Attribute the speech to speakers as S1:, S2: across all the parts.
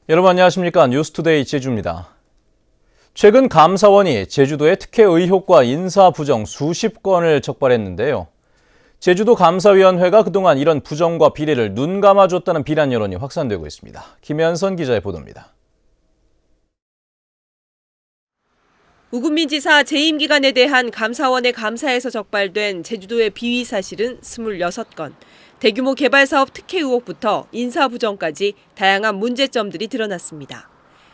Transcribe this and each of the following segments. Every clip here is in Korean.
S1: 여러분 안녕하십니까? 뉴스투데이 제주입니다. 최근 감사원이 제주도의 특혜 의혹과 인사 부정 수십 건을 적발했는데요. 제주도 감사위원회가 그동안 이런 부정과 비리를 눈 감아줬다는 비난 여론이 확산되고 있습니다. 김현선 기자의 보도입니다.
S2: 우금민 지사 재임 기간에 대한 감사원의 감사에서 적발된 제주도의 비위 사실은 26건. 대규모 개발 사업 특혜 의혹부터 인사 부정까지 다양한 문제점들이 드러났습니다.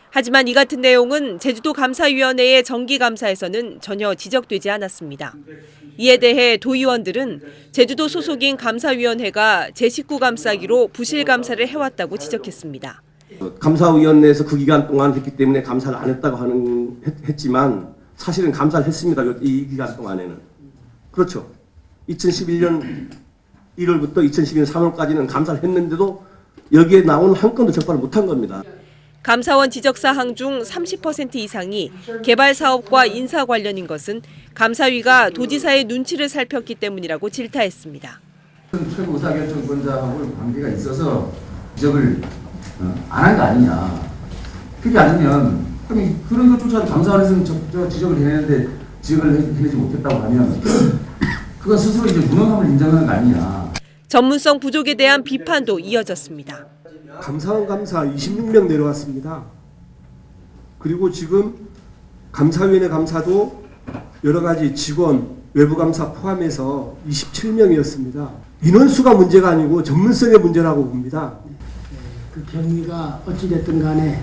S2: 하지만 이 같은 내용은 제주도 감사위원회의 정기 감사에서는 전혀 지적되지 않았습니다. 이에 대해 도의원들은 제주도 소속인 감사위원회가 제19 감사기로 부실 감사를 해왔다고 지적했습니다.
S3: 감사위원회에서 그 기간 동안 했기 때문에 감사를 안 했다고 했지만 사실은 감사를 했습니다. 이 기간 동안에는. 그렇죠. 2011년 1월부터 2012년 3월까지는 감사를 했는데도 여기에 나온 한 건도 적발을 못한 겁니다.
S2: 감사원 지적사항 중 30% 이상이 개발 사업과 인사 관련인 것은 감사위가 도지사의 눈치를 살폈기 때문이라고 질타했습니다.
S4: 최고 의사결정권자하고 관계가 있어서 지적을 안 한 거 아니냐. 그게 아니면 그런 것조차도 감사원에서는 지적을 해내는데 지적을 해내지 못했다고 하면 그건 스스로 이제 무능함을 인정하는 거 아니냐.
S2: 전문성 부족에 대한 비판도 이어졌습니다.
S5: 감사원 감사 26명 내려왔습니다. 그리고 지금 감사위원회 감사도 여러 가지 직원, 외부 감사 포함해서 27명이었습니다. 인원수가 문제가 아니고 전문성의 문제라고 봅니다.
S6: 그 경위가 어찌됐든 간에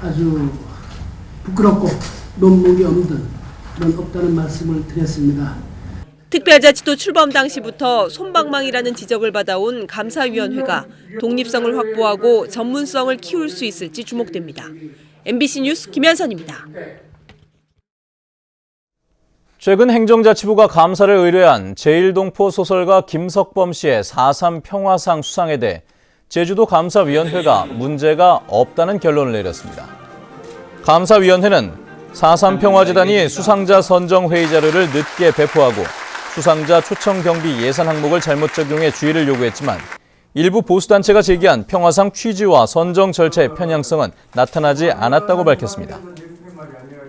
S6: 아주 부끄럽고 논목이 없다는 말씀을 드렸습니다.
S2: 특별자치도 출범 당시부터 솜방망이라는 지적을 받아온 감사위원회가 독립성을 확보하고 전문성을 키울 수 있을지 주목됩니다. MBC 뉴스 김현선입니다.
S1: 최근 행정자치부가 감사를 의뢰한 제1동포 소설가 김석범 씨의 4.3 평화상 수상에 대해 제주도 감사위원회가 문제가 없다는 결론을 내렸습니다. 감사위원회는 4.3 평화재단이 수상자 선정 회의 자료를 늦게 배포하고 수상자 초청 경비 예산 항목을 잘못 적용해 주의를 요구했지만 일부 보수단체가 제기한 평화상 취지와 선정 절차의 편향성은 나타나지 않았다고 밝혔습니다.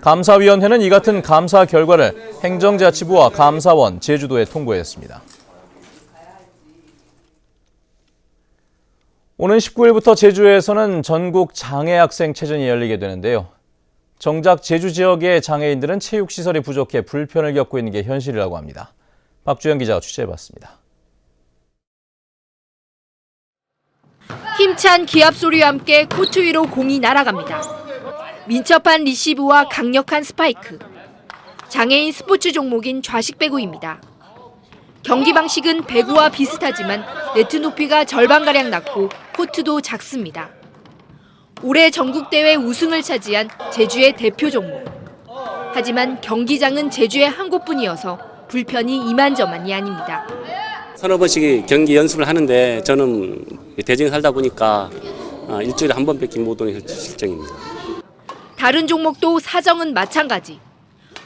S1: 감사위원회는 이 같은 감사 결과를 행정자치부와 감사원, 제주도에 통보했습니다. 오는 19일부터 제주에서는 전국 장애학생체전이 열리게 되는데요. 정작 제주 지역의 장애인들은 체육시설이 부족해 불편을 겪고 있는 게 현실이라고 합니다. 박주영 기자가 취재해봤습니다.
S7: 힘찬 기합 소리와 함께 코트 위로 공이 날아갑니다. 민첩한 리시브와 강력한 스파이크. 장애인 스포츠 종목인 좌식 배구입니다. 경기 방식은 배구와 비슷하지만 네트 높이가 절반가량 낮고 코트도 작습니다. 올해 전국대회 우승을 차지한 제주의 대표 종목. 하지만 경기장은 제주에 한 곳뿐이어서 불편이 이만저만이 아닙니다.
S8: 서너 번씩 경기 연습을 하는데 저는 대전에 살다 보니까 일주일에 한 번밖에 못 오는 실정입니다.
S7: 다른 종목도 사정은 마찬가지.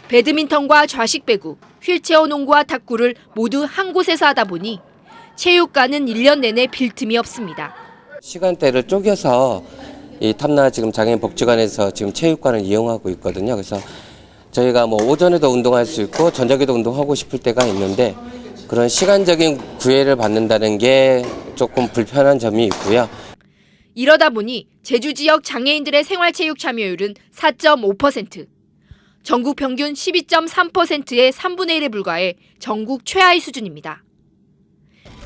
S7: 배드민턴과 좌식 배구, 휠체어 농구와 탁구를 모두 한 곳에서 하다 보니 체육관은 1년 내내 빌 틈이 없습니다.
S9: 시간대를 쪼개서 이 탐나 지금 장애인 복지관에서 지금 체육관을 이용하고 있거든요. 그래서 저희가 뭐 오전에도 운동할 수 있고 저녁에도 운동하고 싶을 때가 있는데 그런 시간적인 구애를 받는다는 게 조금 불편한 점이 있고요.
S7: 이러다 보니 제주 지역 장애인들의 생활체육 참여율은 4.5%, 전국 평균 12.3%의 3분의 1에 불과해 전국 최하위 수준입니다.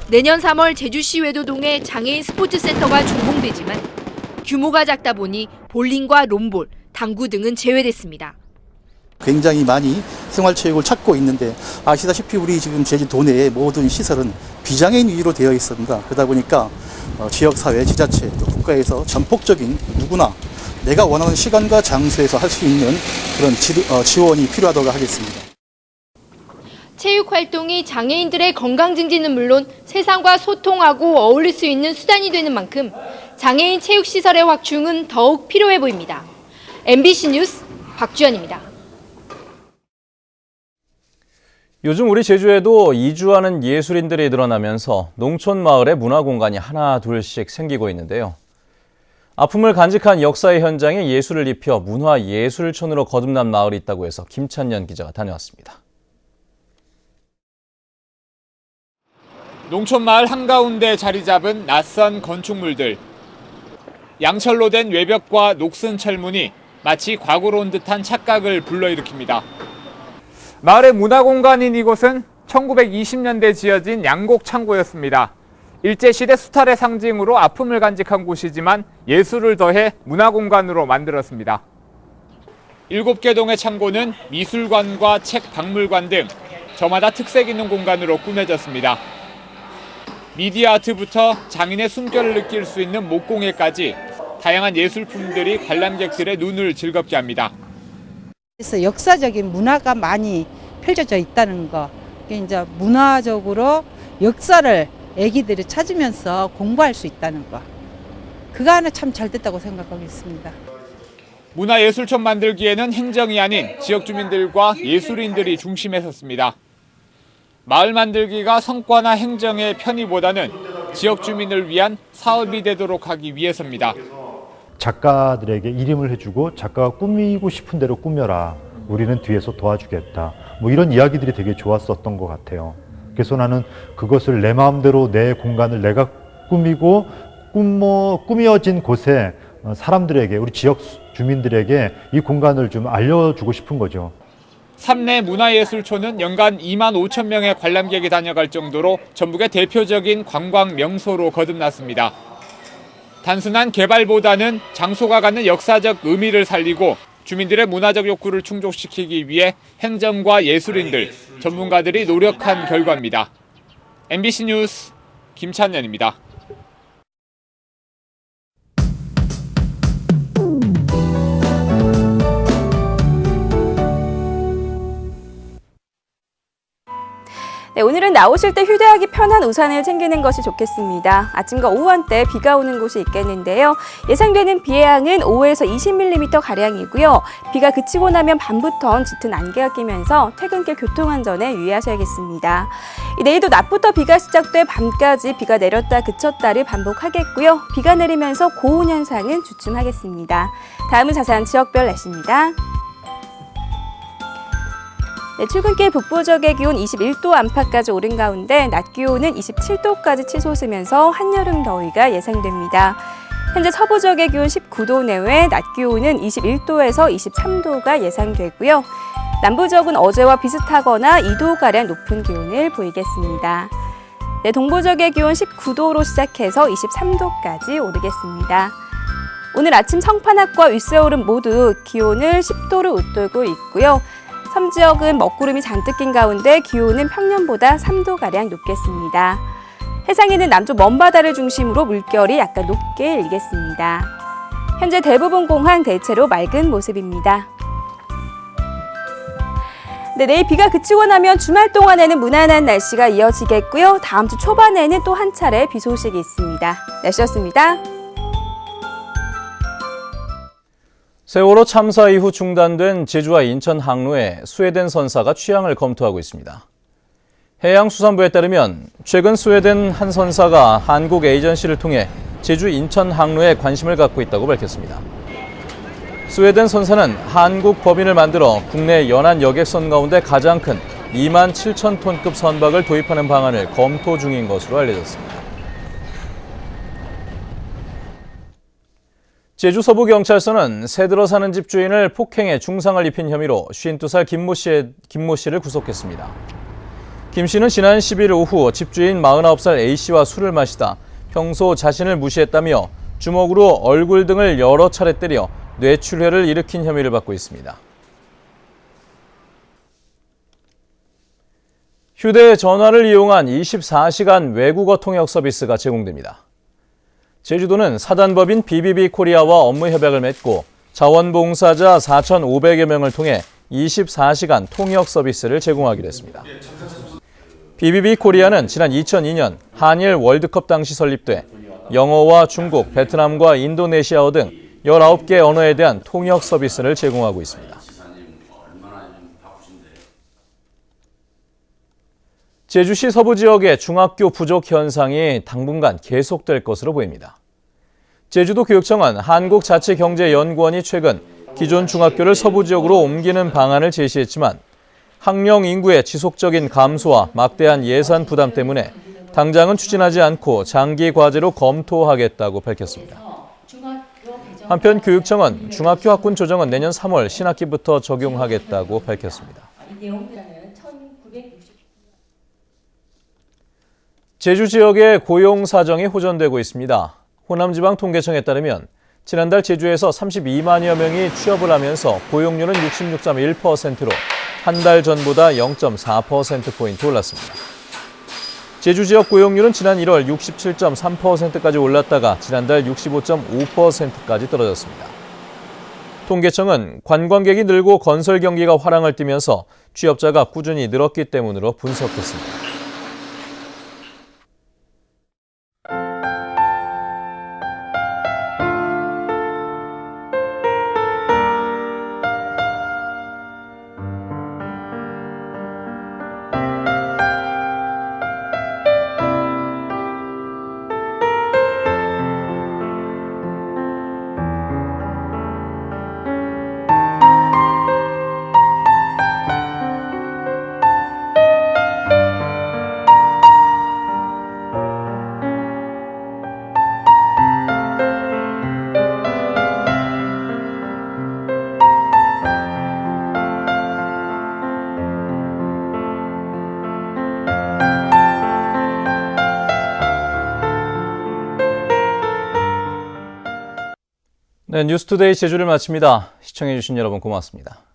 S7: 내년 3월 제주시 외도동에 장애인 스포츠센터가 준공되지만 규모가 작다 보니 볼링과 롬볼, 당구 등은 제외됐습니다.
S10: 굉장히 많이 생활체육을 찾고 있는데 아시다시피 우리 지금 제주도 내의 모든 시설은 비장애인 위주로 되어 있습니다. 그러다 보니까 지역사회, 지자체, 또 국가에서 전폭적인 누구나 내가 원하는 시간과 장소에서 할 수 있는 그런 지원이 필요하다고 하겠습니다.
S7: 체육 활동이 장애인들의 건강 증진은 물론 세상과 소통하고 어울릴 수 있는 수단이 되는 만큼 장애인 체육시설의 확충은 더욱 필요해 보입니다. MBC 뉴스 박주연입니다.
S1: 요즘 우리 제주에도 이주하는 예술인들이 늘어나면서 농촌 마을에 문화 공간이 하나 둘씩 생기고 있는데요. 아픔을 간직한 역사의 현장에 예술을 입혀 문화예술촌으로 거듭난 마을이 있다고 해서 김찬년 기자가 다녀왔습니다.
S11: 농촌마을 한가운데 자리 잡은 낯선 건축물들. 양철로 된 외벽과 녹슨 철문이 마치 과거로 온 듯한 착각을 불러일으킵니다. 마을의 문화공간인 이곳은 1920년대 지어진 양곡창고였습니다. 일제시대 수탈의 상징으로 아픔을 간직한 곳이지만 예술을 더해 문화공간으로 만들었습니다. 7개 동의 창고는 미술관과 책 박물관 등 저마다 특색 있는 공간으로 꾸며졌습니다. 미디어 아트부터 장인의 숨결을 느낄 수 있는 목공예까지 다양한 예술품들이 관람객들의 눈을 즐겁게 합니다.
S12: 그래서 역사적인 문화가 많이 펼쳐져 있다는 거, 이제 문화적으로 역사를 애기들이 찾으면서 공부할 수 있다는 거, 그거 하나 참 잘 됐다고 생각하고 있습니다.
S11: 문화예술촌 만들기에는 행정이 아닌 지역 주민들과 예술인들이 중심에 섰습니다. 마을 만들기가 성과나 행정의 편의보다는 지역 주민을 위한 사업이 되도록 하기 위해서입니다.
S13: 작가들에게 이름을 해주고 작가가 꾸미고 싶은 대로 꾸며라. 우리는 뒤에서 도와주겠다. 뭐 이런 이야기들이 되게 좋았었던 것 같아요. 그래서 나는 그것을 내 마음대로 내 공간을 내가 꾸미고 꾸며진 곳에 사람들에게, 우리 지역 주민들에게 이 공간을 좀 알려주고 싶은 거죠.
S11: 삼내 문화예술촌은 연간 2만 5천 명의 관람객이 다녀갈 정도로 전북의 대표적인 관광 명소로 거듭났습니다. 단순한 개발보다는 장소가 갖는 역사적 의미를 살리고 주민들의 문화적 욕구를 충족시키기 위해 행정과 예술인들, 전문가들이 노력한 결과입니다. MBC 뉴스 김찬년입니다.
S14: 네, 오늘은 나오실 때 휴대하기 편한 우산을 챙기는 것이 좋겠습니다. 아침과 오후 한때 비가 오는 곳이 있겠는데요. 예상되는 비의 양은 5에서 20mm가량이고요. 비가 그치고 나면 밤부턴 짙은 안개가 끼면서 퇴근길 교통안전에 유의하셔야겠습니다. 내일도 낮부터 비가 시작돼 밤까지 비가 내렸다 그쳤다를 반복하겠고요. 비가 내리면서 고온 현상은 주춤하겠습니다. 다음은 자세한 지역별 날씨입니다. 네, 출근길 북부 지역의 기온 21도 안팎까지 오른 가운데 낮 기온은 27도까지 치솟으면서 한여름 더위가 예상됩니다. 현재 서부 지역의 기온 19도 내외, 낮 기온은 21도에서 23도가 예상되고요. 남부 지역은 어제와 비슷하거나 2도가량 높은 기온을 보이겠습니다. 네, 동부 지역의 기온 19도로 시작해서 23도까지 오르겠습니다. 오늘 아침 청판학과 윗세오름 모두 기온을 10도를 웃돌고 있고요. 섬 지역은 먹구름이 잔뜩 낀 가운데 기온은 평년보다 3도가량 높겠습니다. 해상에는 남쪽 먼바다를 중심으로 물결이 약간 높게 일겠습니다. 현재 대부분 공항 대체로 맑은 모습입니다. 네, 내일 비가 그치고 나면 주말 동안에는 무난한 날씨가 이어지겠고요. 다음 주 초반에는 또 한 차례 비 소식이 있습니다. 날씨였습니다.
S1: 세월호 참사 이후 중단된 제주와 인천 항로에 스웨덴 선사가 취항을 검토하고 있습니다. 해양수산부에 따르면 최근 스웨덴 한 선사가 한국 에이전시를 통해 제주 인천 항로에 관심을 갖고 있다고 밝혔습니다. 스웨덴 선사는 한국 법인을 만들어 국내 연안 여객선 가운데 가장 큰 2만 7천 톤급 선박을 도입하는 방안을 검토 중인 것으로 알려졌습니다. 제주 서부경찰서는 새들어 사는 집 주인을 폭행해 중상을 입힌 혐의로 52살 김모 씨를 구속했습니다. 김 씨는 지난 10일 오후 집주인 49살 A씨와 술을 마시다 평소 자신을 무시했다며 주먹으로 얼굴 등을 여러 차례 때려 뇌출혈을 일으킨 혐의를 받고 있습니다. 휴대전화를 이용한 24시간 외국어 통역 서비스가 제공됩니다. 제주도는 사단법인 BBB코리아와 업무 협약을 맺고 자원봉사자 4,500여 명을 통해 24시간 통역 서비스를 제공하기로 했습니다. BBB코리아는 지난 2002년 한일 월드컵 당시 설립돼 영어와 중국, 베트남과 인도네시아어 등 19개 언어에 대한 통역 서비스를 제공하고 있습니다. 제주시 서부 지역의 중학교 부족 현상이 당분간 계속될 것으로 보입니다. 제주도교육청은 한국자치경제연구원이 최근 기존 중학교를 서부 지역으로 옮기는 방안을 제시했지만 학령 인구의 지속적인 감소와 막대한 예산 부담 때문에 당장은 추진하지 않고 장기 과제로 검토하겠다고 밝혔습니다. 한편 교육청은 중학교 학군 조정은 내년 3월 신학기부터 적용하겠다고 밝혔습니다. 제주 지역의 고용 사정이 호전되고 있습니다. 호남지방통계청에 따르면 지난달 제주에서 32만여 명이 취업을 하면서 고용률은 66.1%로 한 달 전보다 0.4%포인트 올랐습니다. 제주 지역 고용률은 지난 1월 67.3%까지 올랐다가 지난달 65.5%까지 떨어졌습니다. 통계청은 관광객이 늘고 건설 경기가 화랑을 띠면서 취업자가 꾸준히 늘었기 때문으로 분석했습니다. 네, 뉴스투데이 제주를 마칩니다. 시청해주신 여러분 고맙습니다.